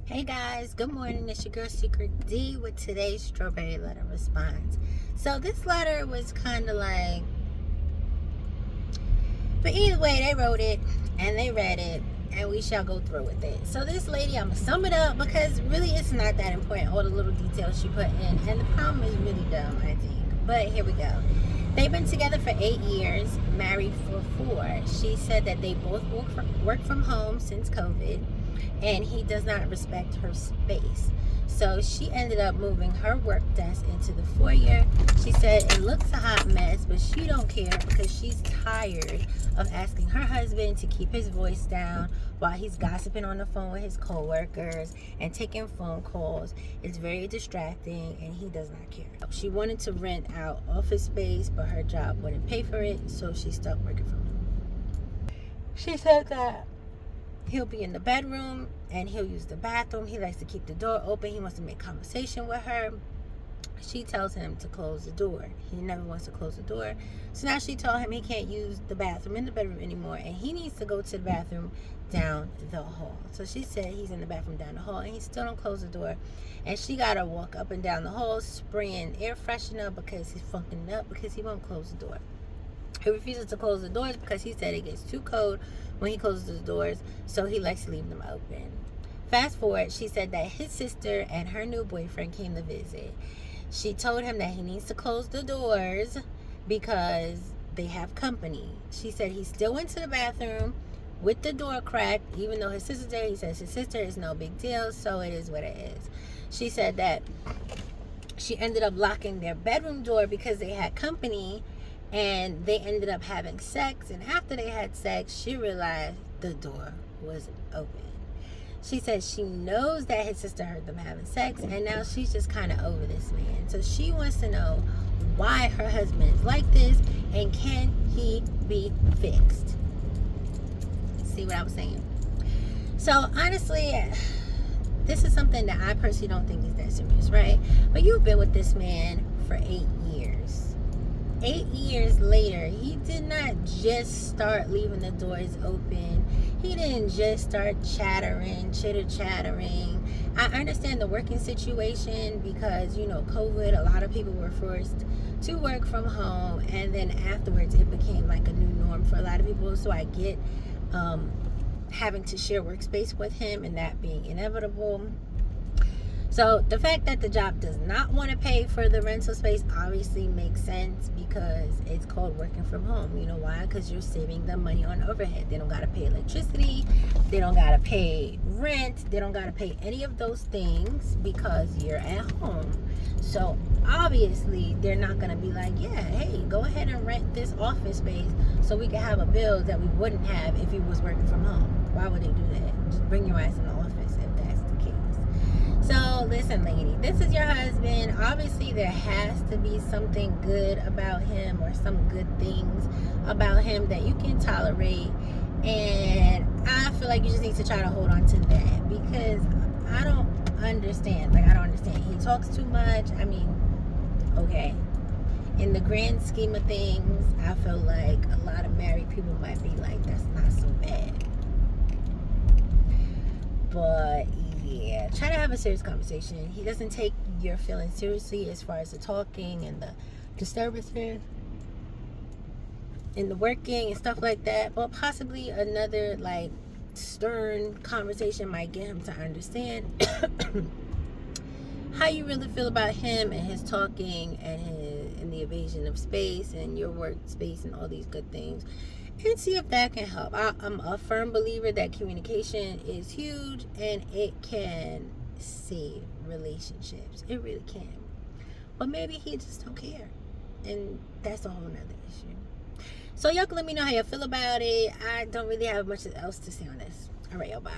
Hey guys, good morning. It's your girl SeekretD with today's strawberry letter response. So this letter was kind of like, but either way, they wrote it and they read it and we shall go through with it. So this lady, I'm gonna sum it up because really it's not that important, all the little details she put in, and the problem is really dumb, I think. But here we go. They've been together for 8 years, married for 4. She said that they both work from home since COVID, and he does not respect her space. So she ended up moving her work desk into the foyer. She said it looks a hot mess, but she don't care because she's tired of asking her husband to keep his voice down while he's gossiping on the phone with his coworkers and taking phone calls. It's very distracting and he does not care. She wanted to rent out office space, but her job wouldn't pay for it, so she stuck working from home. She said that he'll be in the bedroom and he'll use the bathroom. He likes to keep the door open. He wants to make conversation with her. She tells him to close the door. He never wants to close the door. So now she told him he can't use the bathroom in the bedroom anymore and he needs to go to the bathroom down the hall. So she said he's in the bathroom down the hall and he still don't close the door. And she got to walk up and down the hall spraying air freshener because he's funking up because he won't close the door. He refuses to close the doors because he said it gets too cold when he closes the doors, so he likes to leave them open. Fast forward, she said that his sister and her new boyfriend came to visit. She told him that he needs to close the doors because they have company. She said he still went to the bathroom with the door cracked, even though his sister's there. He says his sister is no big deal, so it is what it is. She said that she ended up locking their bedroom door because they had company, and they ended up having sex, and after they had sex she realized the door was open. She said she knows that his sister heard them having sex, and now she's just kind of over this man. So she wants to know why her husband is like this and can he be fixed. See what I was saying? So honestly, this is something that I personally don't think is that serious, right? But you've been with this man for 8 years. 8 years later, he did not just start leaving the doors open. He didn't just start chitter-chattering. I understand the working situation because, COVID, a lot of people were forced to work from home, and then afterwards it became like a new norm for a lot of people. So I get having to share workspace with him and that being inevitable. So the fact that the job does not want to pay for the rental space obviously makes sense because it's called working from home. You know why? Because you're saving them money on overhead. They don't got to pay electricity. They don't got to pay rent. They don't got to pay any of those things because you're at home. So obviously they're not going to be like, yeah, hey, go ahead and rent this office space so we can have a bill that we wouldn't have if you was working from home. Why would they do that? Just bring your ass in the office if that's the case. So listen, lady, this is your husband. Obviously there has to be something good about him or some good things about him that you can tolerate, and I feel like you just need to try to hold on to that because I don't understand. He talks too much. I mean, okay, in the grand scheme of things, I feel like a lot of married people might be like, that's not so bad. But yeah, try to have a serious conversation. He doesn't take your feelings seriously as far as the talking and the disturbances and the working and stuff like that. But possibly another like stern conversation might get him to understand how you really feel about him and his talking and the evasion of space and your workspace and all these good things, and see if that can help. I'm a firm believer that communication is huge and it can save relationships. It really can. But maybe he just don't care, and that's a whole nother issue. So y'all can let me know how you feel about it. I don't really have much else to say on this. All right, y'all, bye.